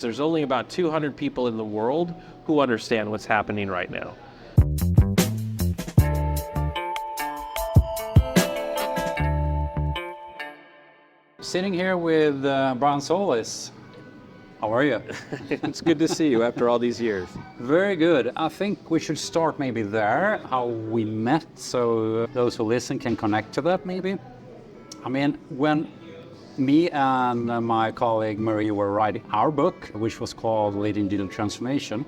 There's only about 200 people in the world who understand what's happening right now. Sitting here with Brian Solis. How are you? It's good to see you after all these years. Very good. I think we should start maybe there, how we met, so those who listen can connect to that maybe. I mean, when me and my colleague Marie were writing our book, which was called Leading Digital Transformation,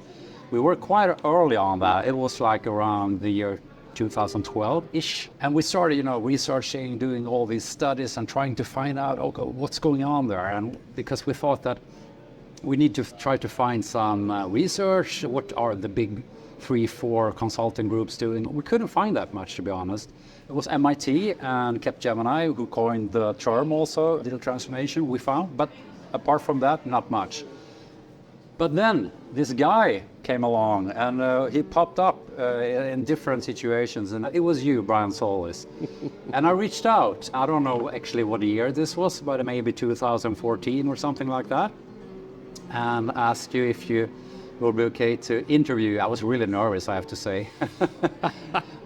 we were quite early on that. It was like around the year 2012-ish. And we started, researching, doing all these studies and trying to find out, okay, what's going on there. And because we thought that we need to try to find some research. What are the big 3-4 consulting groups doing? We couldn't find that much, to be honest. It was MIT and Capgemini who coined the term also, digital transformation, we found. But apart from that, not much. But then this guy came along and he popped up in different situations. And it was you, Brian Solis. And I reached out. I don't know actually what year this was, but maybe 2014 or something like that. And asked you if you would be okay to interview. I was really nervous, I have to say.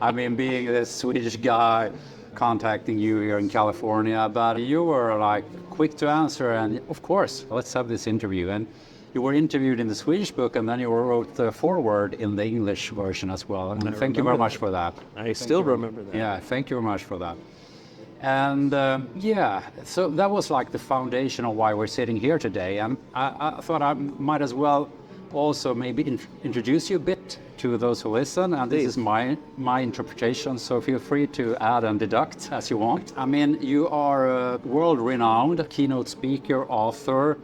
I mean, being this Swedish guy contacting you here in California, but you were like quick to answer, and of course, let's have this interview. And you were interviewed in the Swedish book, and then you wrote the foreword in the English version as well. And thank you very much for that. I still remember that. Yeah, thank you very much for that. And so that was like the foundation of why we're sitting here today. And I thought I might as well also maybe introduce you a bit to those who listen. And this is my interpretation, so feel free to add and deduct as you want. I mean, you are a world-renowned keynote speaker, author.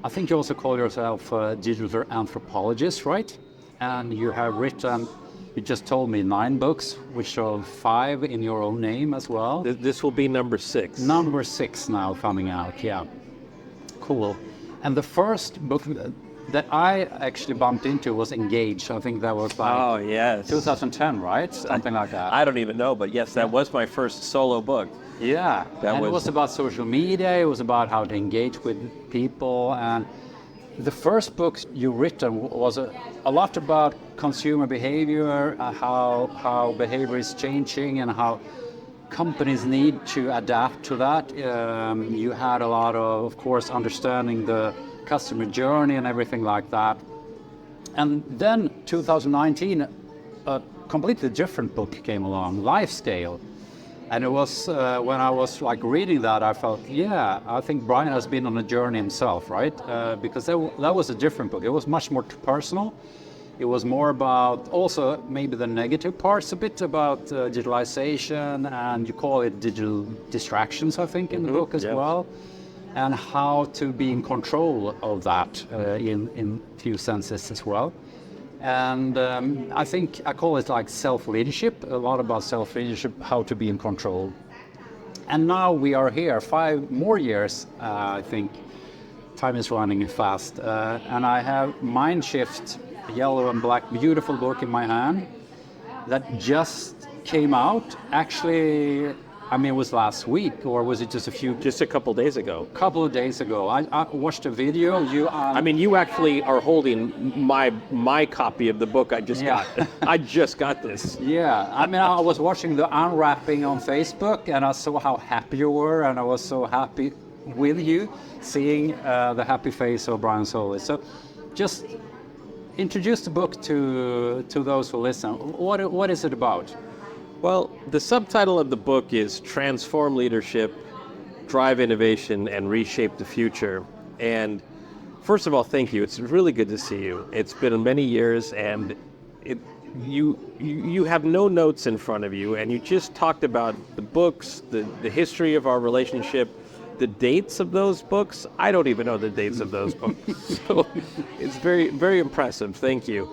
I think you also call yourself a digital anthropologist, right? And you have written, you just told me, 9 books, which are 5 in your own name as well. This will be number 6. Number 6 now coming out, yeah. Cool. And the first book that I actually bumped into was Engage. I think that was like 2010, right? Something like that. I don't even know, but yes, that was my first solo book. Yeah, it was about social media. It was about how to engage with people. And the first book you written was a lot about consumer behavior, how behavior is changing and how companies need to adapt to that. You had a lot of course, understanding the customer journey and everything like that. And then 2019, a completely different book came along, Lifescale. And it was when I was like reading that, I felt, yeah, I think Brian has been on a journey himself, right? Because that was a different book. It was much more personal. It was more about also maybe the negative parts, a bit about digitalization, and you call it digital distractions, I think, in the book as well, and how to be in control of that in few senses as well. And I think I call it like self-leadership, a lot about self-leadership, how to be in control. And now we are here, 5 more years, I think. Time is running fast. And I have Mindshift, yellow and black, beautiful book in my hand that just came out. Actually, I mean, it was last week, or was it just a couple days ago. Couple of days ago. I watched a video. You actually are holding my copy of the book I just got. I just got this. Yeah, I mean, I was watching the unwrapping on Facebook, and I saw how happy you were, and I was so happy with you, seeing the happy face of Brian Solis. So, just introduce the book to those who listen. What is it about? Well, the subtitle of the book is Transform Leadership, Drive Innovation, and Reshape the Future. And first of all, thank you. It's really good to see you. It's been many years, and you have no notes in front of you, and you just talked about the books, the history of our relationship, the dates of those books. I don't even know the dates of those books. So it's very, very impressive. Thank you.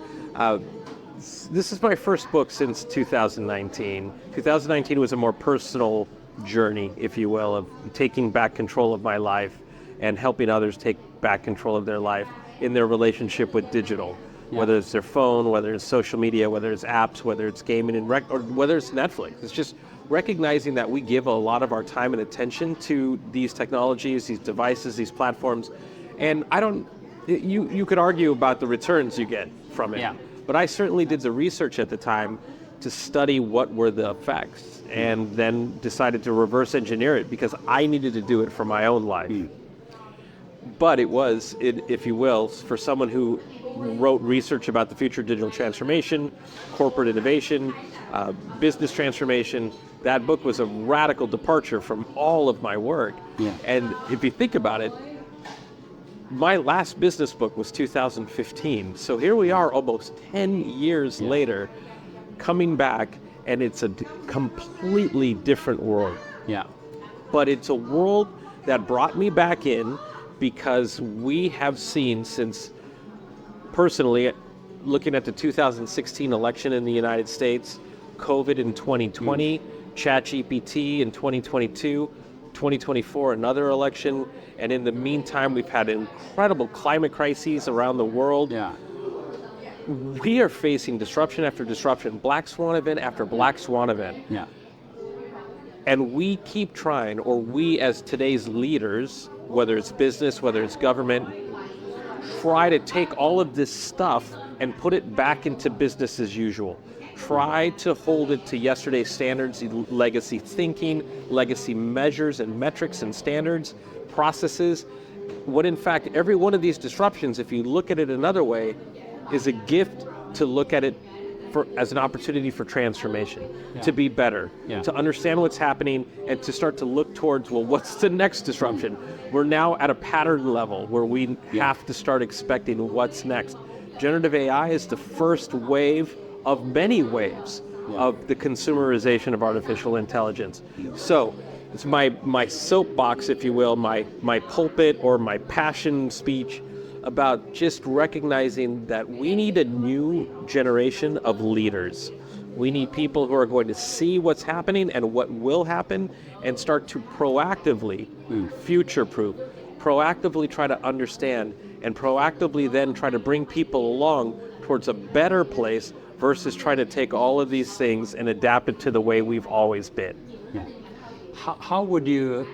This is my first book since 2019. 2019 was a more personal journey, if you will, of taking back control of my life and helping others take back control of their life in their relationship with digital. Whether it's their phone, whether it's social media, whether it's apps, whether it's gaming, or whether it's Netflix. It's just recognizing that we give a lot of our time and attention to these technologies, these devices, these platforms. And You could argue about the returns you get from it. Yeah. But I certainly did the research at the time to study what were the effects, and then decided to reverse engineer it because I needed to do it for my own life. But it was, if you will, for someone who wrote research about the future of digital transformation, corporate innovation, business transformation. That book was a radical departure from all of my work. Yeah. And if you think about it, my last business book was 2015. So here we are almost 10 years later, coming back, and it's a completely different world. Yeah. But it's a world that brought me back in because we have seen since, personally, looking at the 2016 election in the United States, COVID in 2020, ChatGPT in 2022, 2024 another election, and in the meantime we've had incredible climate crises around the world. Yeah. We are facing disruption after disruption, black swan event after black swan event. Yeah. And we keep trying, or we as today's leaders, whether it's business, whether it's government, try to take all of this stuff and put it back into business as usual. Try to hold it to yesterday's standards, legacy thinking, legacy measures and metrics and standards, processes, when in fact every one of these disruptions, if you look at it another way, is a gift to look at it as an opportunity for transformation, to be better, to understand what's happening, and to start to look towards, well, what's the next disruption? We're now at a pattern level where we have to start expecting what's next. Generative AI is the first wave of many waves of the consumerization of artificial intelligence. So it's my soapbox, if you will, my pulpit or my passion speech about just recognizing that we need a new generation of leaders. We need people who are going to see what's happening and what will happen and start to proactively future-proof, proactively try to understand, and proactively then try to bring people along towards a better place versus trying to take all of these things and adapt it to the way we've always been. Yeah. How would you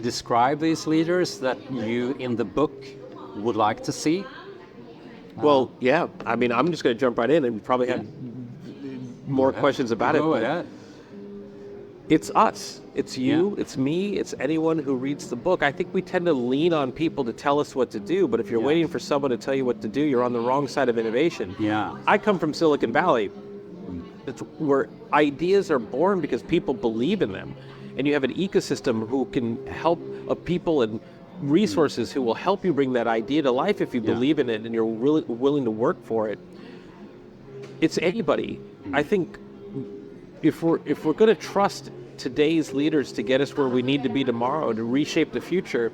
describe these leaders that you in the book would like to see? Well, yeah, I mean, I'm just going to jump right in and probably have more questions about it. But it's us, it's you, it's me, it's anyone who reads the book. I think we tend to lean on people to tell us what to do, but if you're waiting for someone to tell you what to do, you're on the wrong side of innovation. Yeah. I come from Silicon Valley. It's where ideas are born because people believe in them. And you have an ecosystem who can help people and resources who will help you bring that idea to life if you believe in it and you're really willing to work for it. It's anybody. I think if we're going to trust today's leaders to get us where we need to be tomorrow, to reshape the future,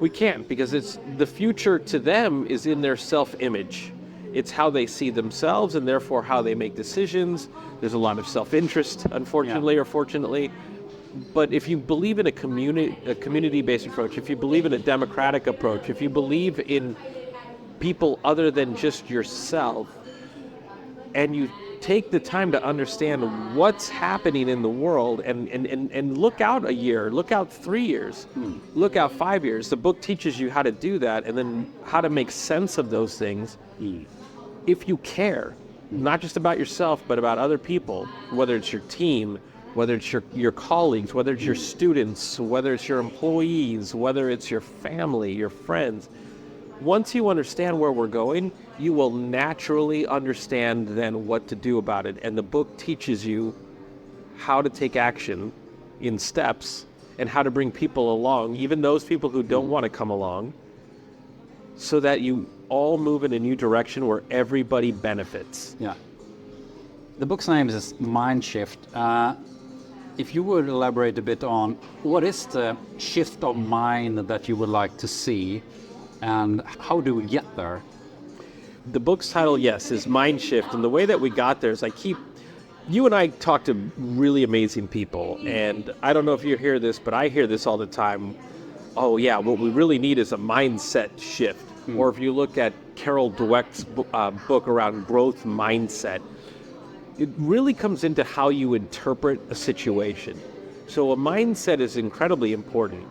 we can't, because it's the future to them is in their self-image. It's how they see themselves and therefore how they make decisions. There's a lot of self-interest, unfortunately or fortunately. But if you believe in a community-based approach, if you believe in a democratic approach, if you believe in people other than just yourself, and you take the time to understand what's happening in the world and look out a year, look out 3 years, look out 5 years. The book teaches you how to do that and then how to make sense of those things. If you care, not just about yourself, but about other people, whether it's your team, whether it's your colleagues, whether it's your students, whether it's your employees, whether it's your family, your friends. Once you understand where we're going, you will naturally understand then what to do about it. And the book teaches you how to take action in steps and how to bring people along, even those people who don't want to come along, so that you all move in a new direction where everybody benefits. Yeah. The book's name is Mindshift. If you would elaborate a bit on what is the shift of mind that you would like to see and how do we get there? The book's title, yes, is Mindshift. And the way that we got there is you and I talk to really amazing people. And I don't know if you hear this, but I hear this all the time. Oh yeah, what we really need is a mindset shift. Or if you look at Carol Dweck's book around growth mindset, it really comes into how you interpret a situation. So a mindset is incredibly important.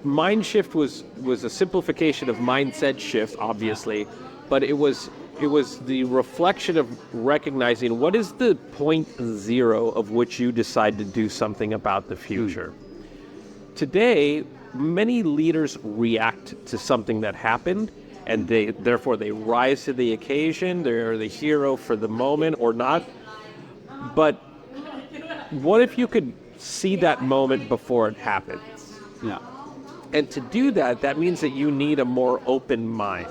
Mindshift was a simplification of mindset shift, obviously, but it was the reflection of recognizing what is the point zero of which you decide to do something about the future. Today, many leaders react to something that happened, and therefore they rise to the occasion. They're the hero for the moment or not. But what if you could see that moment before it happens? Yeah. And to do that, that means that you need a more open mind.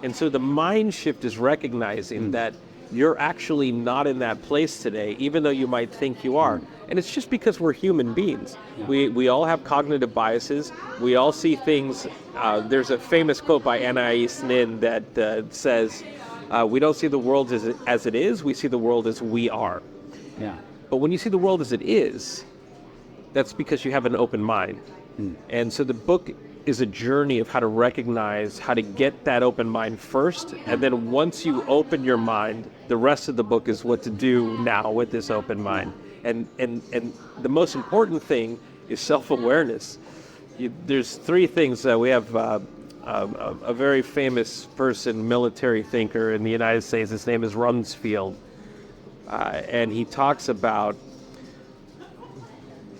And so the mind shift is recognizing that you're actually not in that place today, even though you might think you are. And it's just because we're human beings. Yeah. We all have cognitive biases. We all see things. There's a famous quote by Anais Nin that says, we don't see the world as it is, we see the world as we are. Yeah. But when you see the world as it is, that's because you have an open mind. And so the book is a journey of how to recognize, how to get that open mind first, and then once you open your mind, the rest of the book is what to do now with this open mind. And the most important thing is self-awareness. There's three things. We have a very famous person, military thinker in the United States. His name is Rumsfeld, and he talks about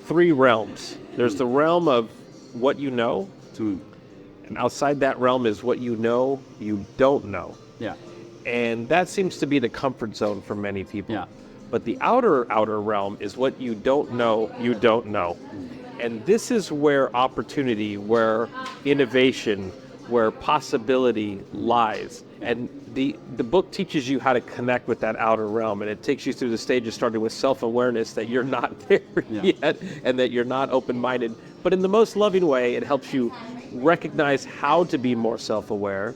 three realms. There's the realm of what you know, and outside that realm is what you know you don't know. Yeah. And that seems to be the comfort zone for many people. Yeah. But the outer realm is what you don't know you don't know. And this is where opportunity, where innovation, where possibility lies. And the book teaches you how to connect with that outer realm, and it takes you through the stages, starting with self-awareness that you're not there yet, and that you're not open-minded. But in the most loving way, it helps you recognize how to be more self-aware,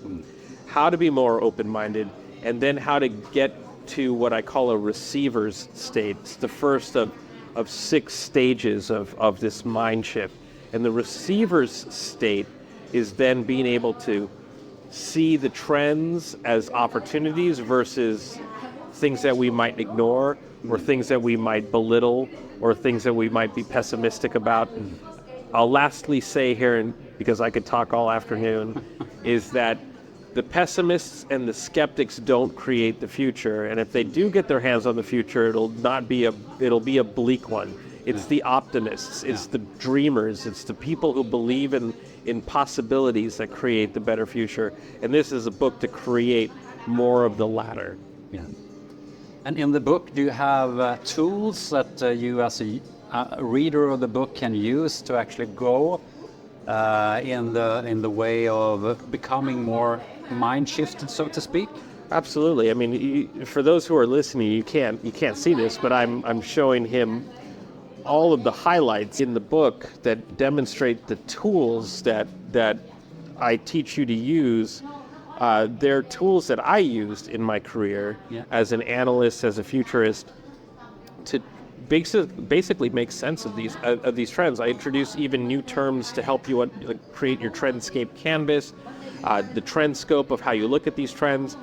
how to be more open-minded, and then how to get to what I call a receiver's state. It's the first of 6 stages of this mind shift. And the receiver's state is then being able to see the trends as opportunities versus things that we might ignore, or things that we might belittle, or things that we might be pessimistic about. I'll lastly say here, and because I could talk all afternoon, is that the pessimists and the skeptics don't create the future, and if they do get their hands on the future, it'll be a bleak one. It's the optimists, it's the dreamers, it's the people who believe in possibilities that create the better future. And this is a book to create more of the latter. Yeah. And in the book, do you have tools that you as a reader of the book can use to actually go in the way of becoming more mind shifted, so to speak? Absolutely. I mean, for those who are listening, you can't see this, but I'm showing him all of the highlights in the book that demonstrate the tools that I teach you to use. They're tools that I used in my career as an analyst, as a futurist, to basically make sense of these trends. I introduce even new terms to help you create your trendscape canvas, the trend scope of how you look at these trends.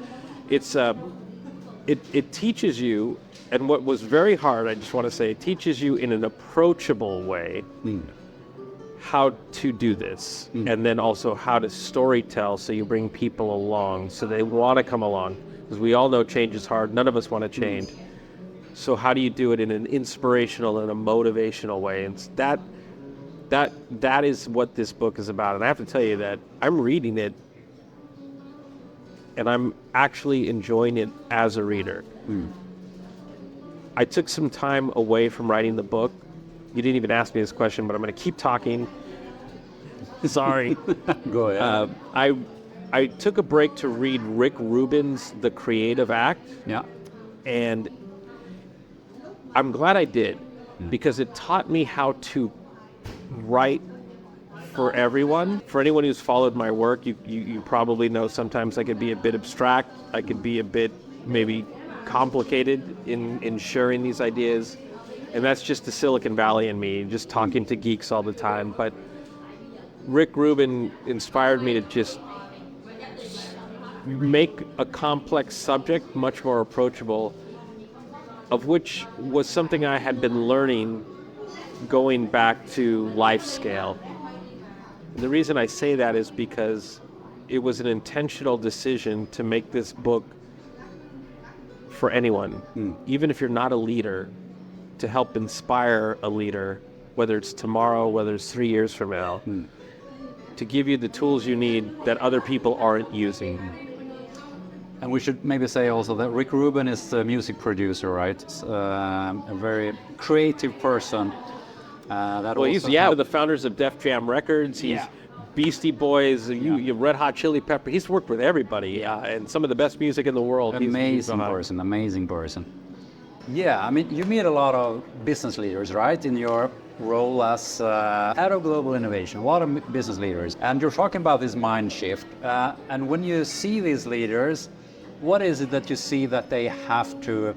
It teaches you, and what was very hard, I just want to say, it teaches you in an approachable way how to do this, and then also how to storytell so you bring people along, so they want to come along. Because we all know change is hard. None of us want to change. So how do you do it in an inspirational and a motivational way? And that is what this book is about. And I have to tell you that I'm reading it, and I'm actually enjoying it as a reader. I took some time away from writing the book. You didn't even ask me this question, but I'm going to keep talking. Sorry. Go ahead. I took a break to read Rick Rubin's The Creative Act. Yeah. And I'm glad I did, because it taught me how to write for everyone. For anyone who's followed my work, you probably know sometimes I could be a bit abstract. I could be a bit maybe complicated in sharing these ideas. And that's just the Silicon Valley in me, just talking to geeks all the time. But Rick Rubin inspired me to just make a complex subject much more approachable, of which was something I had been learning going back to life scale. The reason I say that is because it was an intentional decision to make this book for anyone, even if you're not a leader, to help inspire a leader, whether it's tomorrow, whether it's 3 years from now, to give you the tools you need that other people aren't using. And we should maybe say also that Rick Rubin is the music producer, right? A very creative person. He's one of the founders of Def Jam Records. He's Beastie Boys, you Red Hot Chili Pepper. He's worked with everybody, and some of the best music in the world. Amazing person. Yeah, I mean, you meet a lot of business leaders, right, in your role as head of global innovation. A lot of business leaders, and you're talking about this mind shift. And when you see these leaders, what is it that you see that they have to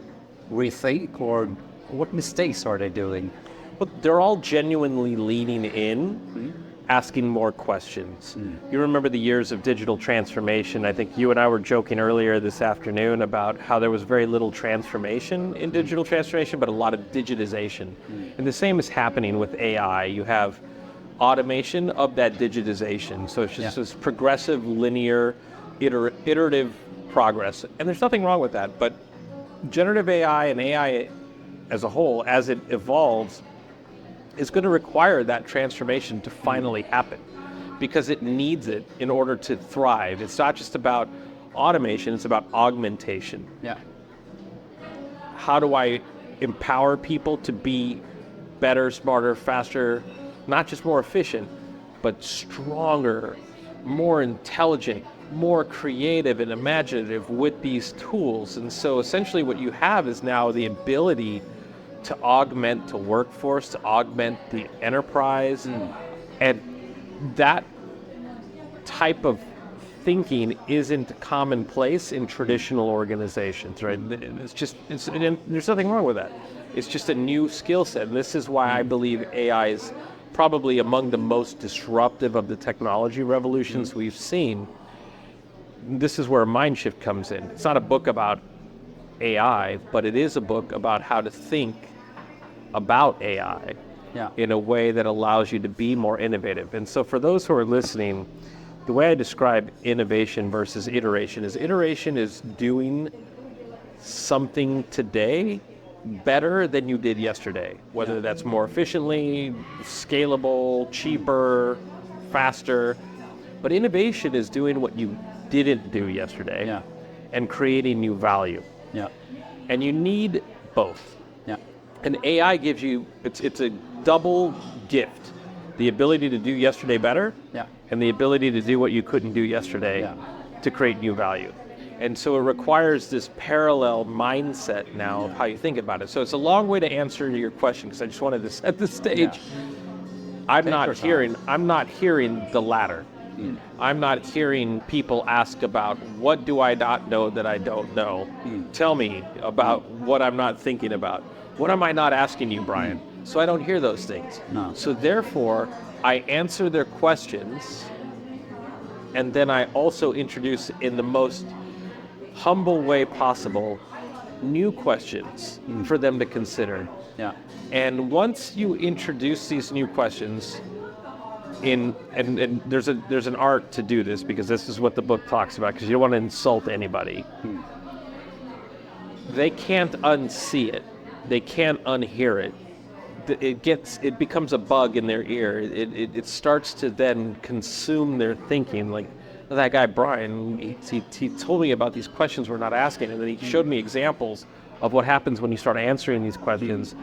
rethink, or what mistakes are they doing? Well, they're all genuinely leaning in, asking more questions. You remember the years of digital transformation. I think you and I were joking earlier this afternoon about how there was very little transformation in digital transformation, but a lot of digitization. And the same is happening with AI. You have automation of that digitization. So it's just this progressive, linear, iterative progress. And there's nothing wrong with that, but generative AI and AI as a whole, as it evolves, is going to require that transformation to finally happen, because it needs it in order to thrive. It's not just about automation, it's about augmentation. Yeah. How do I empower people to be better, smarter, faster, not just more efficient, but stronger, more intelligent, more creative and imaginative with these tools? And so essentially what you have is now the ability to augment the workforce, to augment the enterprise. And that type of thinking isn't commonplace in traditional organizations, right? There's nothing wrong with that. It's just a new skill set. And this is why I believe AI is probably among the most disruptive of the technology revolutions we've seen. This is where Mindshift comes in. It's not a book about AI, but it is a book about how to think about AI in a way that allows you to be more innovative. And so for those who are listening, the way I describe innovation versus iteration is doing something today better than you did yesterday, whether that's more efficiently, scalable, cheaper, faster. But innovation is doing what you didn't do yesterday and creating new value. And you need both. And AI gives you, it's a double gift. The ability to do yesterday better and the ability to do what you couldn't do yesterday to create new value. And so it requires this parallel mindset now of how you think about it. So it's a long way to answer your question, because I just wanted to set the stage. I'm not hearing the latter. I'm not hearing people ask about, what do I not know that I don't know? Tell me about what I'm not thinking about. What am I not asking you, Brian? So I don't hear those things. No. So therefore, I answer their questions, and then I also introduce, in the most humble way possible, new questions for them to consider. And once you introduce these new questions, and there's an art to do this, because this is what the book talks about, because you don't want to insult anybody. They can't unsee it. They can't unhear it. It becomes a bug in their ear. It starts to then consume their thinking. Like that guy Brian, he told me about these questions we're not asking, and then he showed me examples of what happens when you start answering these questions.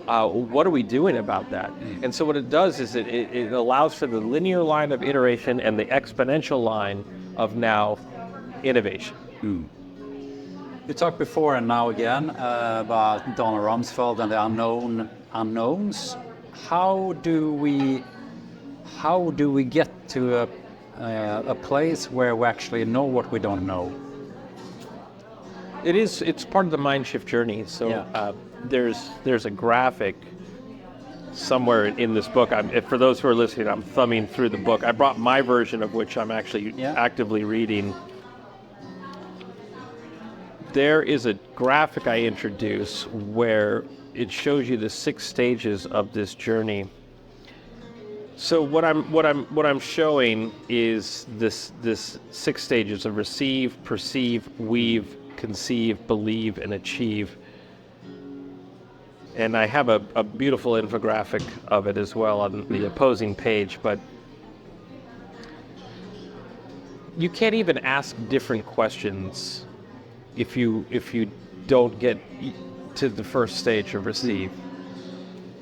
What are we doing about that? And so what it does is it allows for the linear line of iteration and the exponential line of now innovation. You talked before and now again about Donald Rumsfeld and the unknowns. How do we get to a place where we actually know what we don't know? It's part of the Mindshift journey. So there's a graphic somewhere in this book. For those who are listening, I'm thumbing through the book. I brought my version of which I'm actually actively reading. There is a graphic I introduce where it shows you the 6 stages of this journey. So what I'm showing is this 6 stages of receive, perceive, weave, conceive, believe, and achieve. And I have a beautiful infographic of it as well on the opposing page, but you can't even ask different questions if you don't get to the first stage of receive.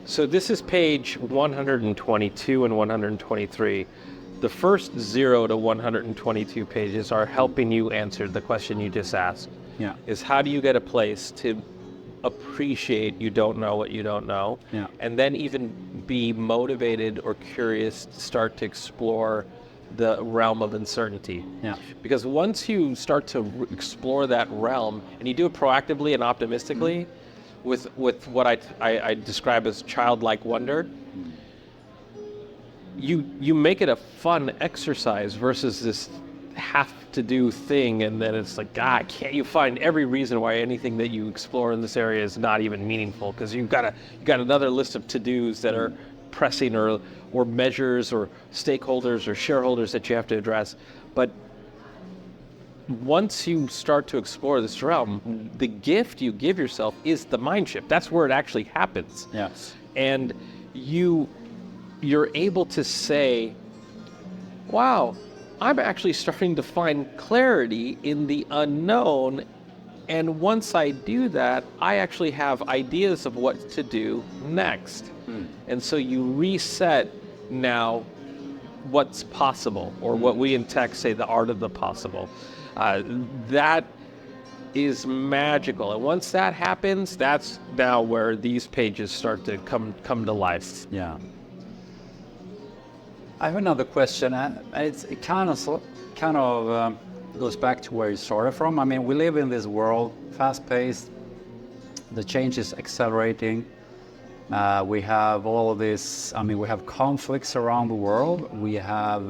So this is page 122 and 123. The first 0 to 122 pages are helping you answer the question you just asked. Yeah. Is how do you get a place to appreciate you don't know what you don't know, Yeah. and then even be motivated or curious to start to explore the realm of uncertainty. Yeah. Because once you start to explore that realm, and you do it proactively and optimistically, with what I describe as childlike wonder, you make it a fun exercise versus this have to do thing, and then it's like, can't you find every reason why anything that you explore in this area is not even meaningful, because you got another list of to-dos that are pressing, or measures or stakeholders or shareholders that you have to address. But once you start to explore this realm, the gift you give yourself is the mind shift. That's where it actually happens. Yes. And you're able to say, wow, I'm actually starting to find clarity in the unknown. And once I do that, I actually have ideas of what to do next. And so you reset now what's possible, or what we in tech say the art of the possible. That is magical. And once that happens, that's now where these pages start to come to life. Yeah. I have another question, and it kind of goes back to where you started from. I mean, we live in this world, fast-paced. The change is accelerating. We have all of this. I mean, we have conflicts around the world. We have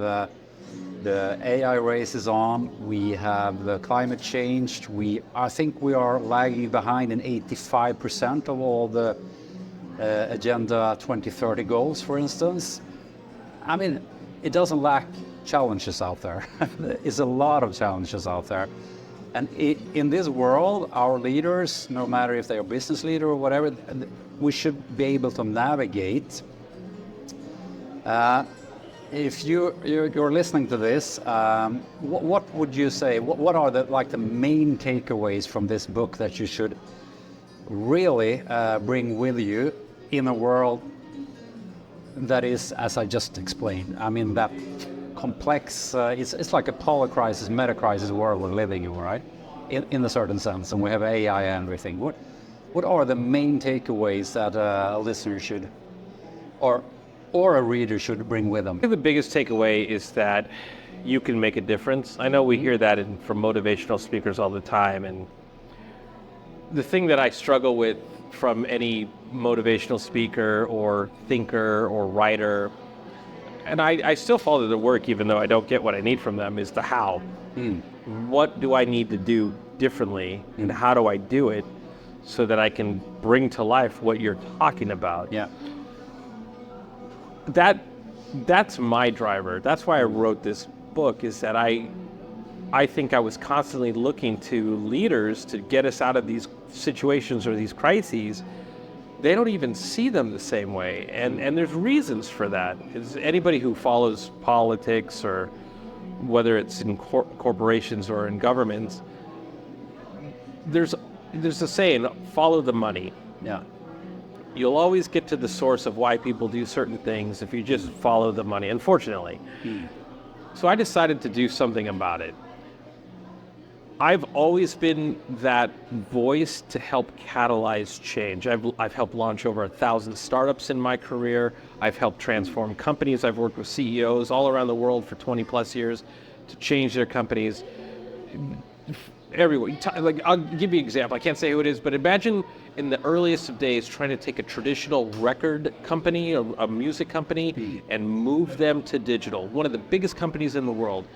the AI race is on. We have the climate change. I think we are lagging behind in 85% of all the Agenda 2030 goals, for instance. I mean, it doesn't lack challenges out there. It's a lot of challenges out there. And in this world, our leaders, no matter if they are business leader or whatever, we should be able to navigate. If you're listening to this, what would you say? What are the main takeaways from this book that you should really bring with you in a world that is, as I just explained, I mean, that complex, it's like a polycrisis, meta-crisis world we're living in, right? In a certain sense, and we have AI and everything. What are the main takeaways that a listener should, or a reader should bring with them? I think the biggest takeaway is that you can make a difference. I know we hear that from motivational speakers all the time, and the thing that I struggle with from any motivational speaker or thinker or writer, and I still follow their work even though I don't get what I need from them, is the how. What do I need to do differently, and how do I do it so that I can bring to life what you're talking about? Yeah. That's my driver. That's why I wrote this book, is that I think I was constantly looking to leaders to get us out of these situations or these crises. They don't even see them the same way, and there's reasons for that. Anybody who follows politics, or whether it's in corporations or in governments, there's a saying, follow the money. Yeah. You'll always get to the source of why people do certain things if you just follow the money, unfortunately. So I decided to do something about it. I've always been that voice to help catalyze change. I've helped launch over 1,000 startups in my career. I've helped transform companies. I've worked with CEOs all around the world for 20 plus years to change their companies. Everywhere. I'll give you an example. I can't say who it is, but imagine in the earliest of days trying to take a traditional record company, a music company, and move them to digital. One of the biggest companies in the world.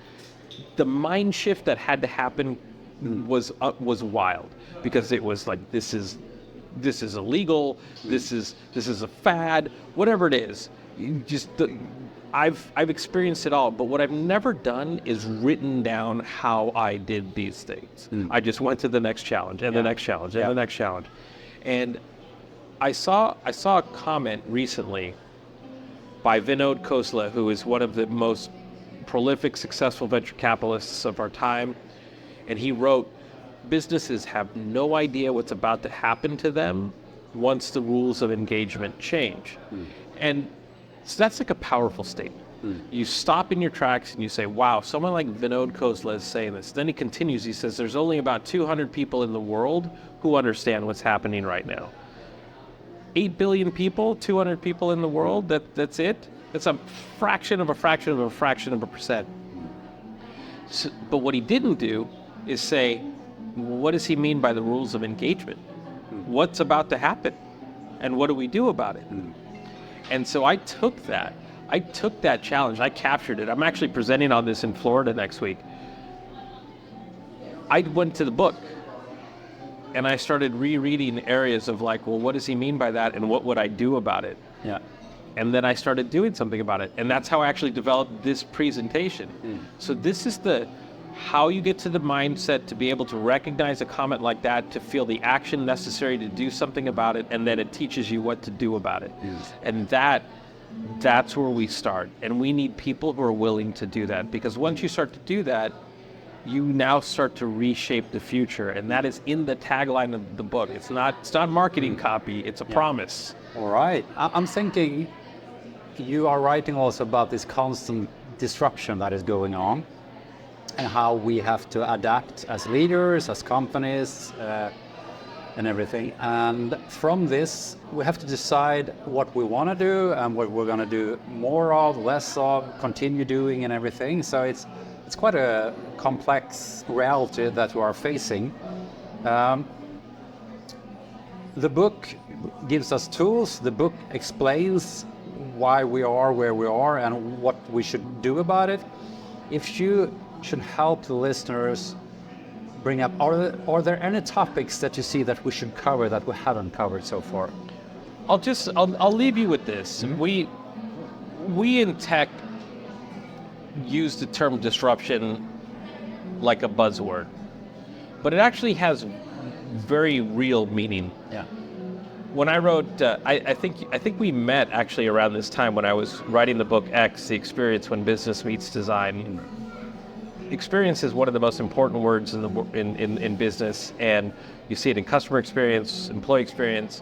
The mind shift that had to happen was wild, because it was like, this is illegal, this is a fad, whatever it is. I've experienced it all, but what I've never done is written down how I did these things. I just went to the next challenge and the next challenge and the next challenge. And I saw a comment recently by Vinod Khosla, who is one of the most prolific, successful venture capitalists of our time. And he wrote, businesses have no idea what's about to happen to them once the rules of engagement change. And so that's like a powerful statement. You stop in your tracks and you say, wow, someone like Vinod Khosla is saying this. Then he continues, he says, there's only about 200 people in the world who understand what's happening right now. 8 billion people, 200 people in the world, that's it? That's a fraction of a fraction of a fraction of a percent. So, but what he didn't do is say, what does he mean by the rules of engagement? What's about to happen? And what do we do about it? And so I took that challenge, I captured it. I'm actually presenting on this in Florida next week. I went to the book and I started rereading areas of like, well, what does he mean by that and what would I do about it? Yeah. And then I started doing something about it. And that's how I actually developed this presentation. So this is how you get to the mindset to be able to recognize a comment like that, to feel the action necessary to do something about it, and then it teaches you what to do about it. And that's where we start. And we need people who are willing to do that, because once you start to do that, you now start to reshape the future. And that is in the tagline of the book. It's not marketing copy, it's a promise. All right. I'm thinking you are writing also about this constant disruption that is going on, and how we have to adapt as leaders, as companies, and everything. And from this, we have to decide what we want to do and what we're going to do more of, less of, continue doing, and everything. So it's quite a complex reality that we are facing. The book gives us tools. The book explains why we are where we are and what we should do about it. If you should help the listeners bring up, are there any topics that you see that we should cover that we haven't covered so far? I'll leave you with this. We in tech use the term disruption like a buzzword, but it actually has very real meaning. Yeah. When I wrote, I think we met actually around this time when I was writing the book X, The Experience When Business Meets Design. Experience is one of the most important words in business, and you see it in customer experience, employee experience,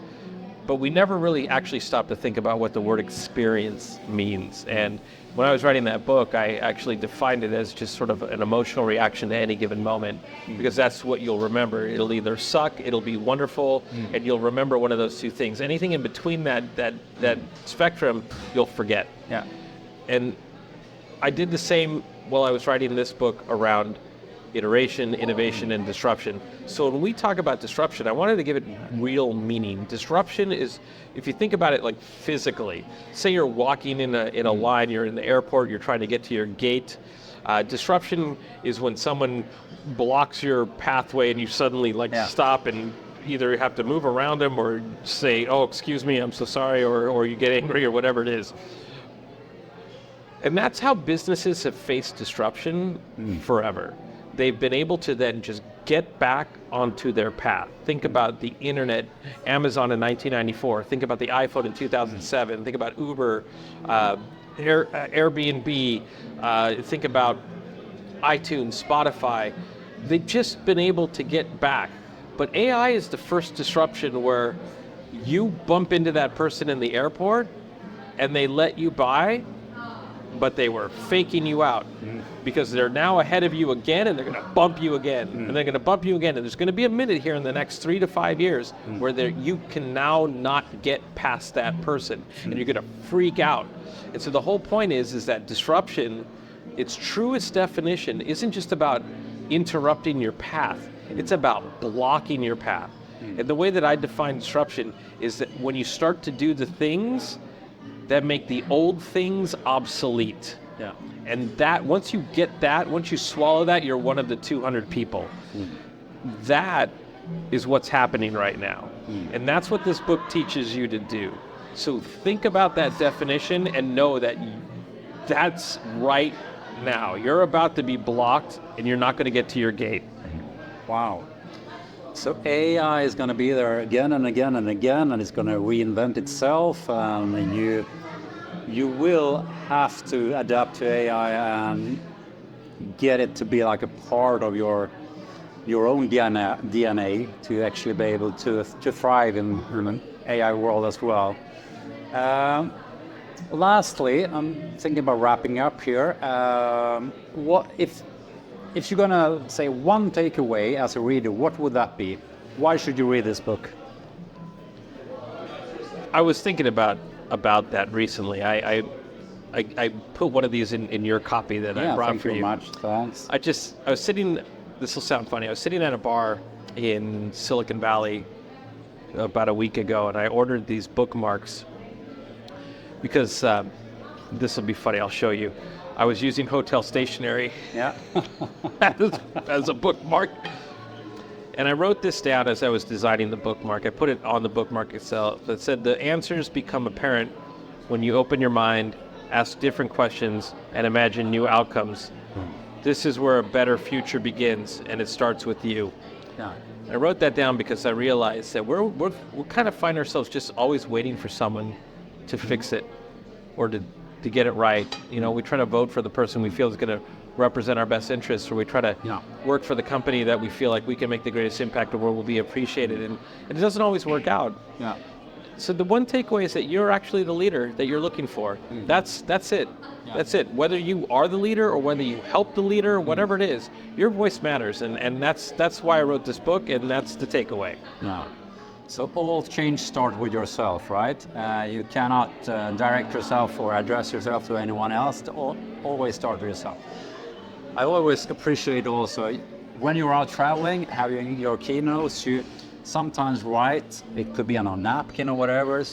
but we never really actually stopped to think about what the word experience means. And when I was writing that book, I actually defined it as just sort of an emotional reaction to any given moment, because that's what you'll remember. It'll either suck, it'll be wonderful, and you'll remember one of those two things. Anything in between that spectrum, you'll forget. Yeah. And I did the same while I was writing this book around iteration, innovation, and disruption. So when we talk about disruption, I wanted to give it real meaning. Disruption is, if you think about it like physically, say you're walking in a line, you're in the airport, you're trying to get to your gate. Disruption is when someone blocks your pathway and you suddenly stop and either have to move around them or say, oh, excuse me, I'm so sorry, or you get angry or whatever it is. And that's how businesses have faced disruption forever. They've been able to then just get back onto their path. Think about the internet, Amazon in 1994. Think about the iPhone in 2007. Think about Uber, Airbnb. Think about iTunes, Spotify. They've just been able to get back. But AI is the first disruption where you bump into that person in the airport and they let you by, but they were faking you out because they're now ahead of you again, and they're going to bump you again, and they're going to bump you again. And there's going to be a minute here in the next 3 to 5 years where you can now not get past that person, and you're going to freak out. And so the whole point is that disruption, its truest definition, isn't just about interrupting your path. It's about blocking your path. And the way that I define disruption is that when you start to do the things that make the old things obsolete. Yeah. And that, once you get that, once you swallow that, you're one of the 200 people. That is what's happening right now. And that's what this book teaches you to do. So think about that definition and know that That's right now. You're about to be blocked, and you're not going to get to your gate. Wow. So AI is going to be there again and again and again, and it's going to reinvent itself, and you will have to adapt to AI and get it to be like a part of your own DNA to actually be able to thrive in an AI world as well. Lastly, I'm thinking about wrapping up here. What if you're gonna say one takeaway as a reader, what would that be? Why should you read this book? I was thinking about that recently. I put one of these in your copy that I brought for you. Thank you very much. Thanks. I was sitting. This will sound funny. I was sitting at a bar in Silicon Valley about a week ago, and I ordered these bookmarks because this will be funny. I'll show you. I was using hotel stationery as a bookmark. And I wrote this down as I was designing the bookmark. I put it on the bookmark itself. It said, the answers become apparent when you open your mind, ask different questions, and imagine new outcomes. This is where a better future begins, and it starts with you. Yeah. I wrote that down because I realized that we kind of find ourselves just always waiting for someone to fix it or to get it right. You know, we try to vote for the person we feel is going to represent our best interests, or we try to work for the company that we feel like we can make the greatest impact or will be appreciated, and it doesn't always work out. Yeah. So the one takeaway is that you're actually the leader that you're looking for. That's it. Yeah. That's it. Whether you are the leader or whether you help the leader, whatever it is, your voice matters, and that's why I wrote this book, and that's the takeaway. Yeah. So all change starts with yourself, right? You cannot direct yourself or address yourself to anyone else. Always start with yourself. I always appreciate also when you're out traveling, having your keynotes, you sometimes write, it could be on a napkin or whatever,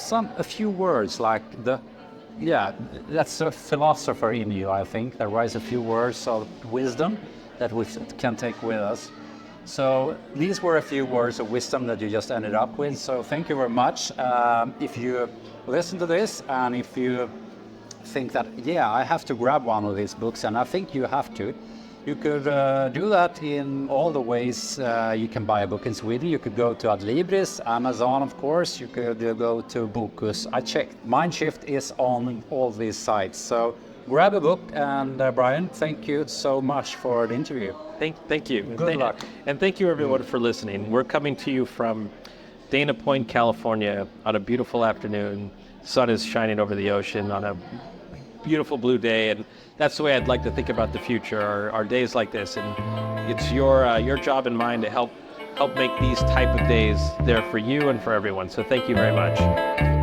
a few words like that's a philosopher in you, I think, that writes a few words of wisdom that we can take with us. So these were a few words of wisdom that you just ended up with. So thank you very much. If you listen to this and if you think that, I have to grab one of these books, and I think you have to, you could do that in all the ways you can buy a book in Sweden. You could go to Adlibris, Amazon, of course. You could go to Bokus. I checked. Mindshift is on all these sites. So grab a book, and Brian, thank you so much for the interview. Thank you. Good luck. And thank you everyone for listening. We're coming to you from Dana Point, California on a beautiful afternoon. Sun is shining over the ocean on a beautiful blue day, and that's the way I'd like to think about the future, our days like this. And it's your job and mine to help make these type of days there for you and for everyone. So thank you very much.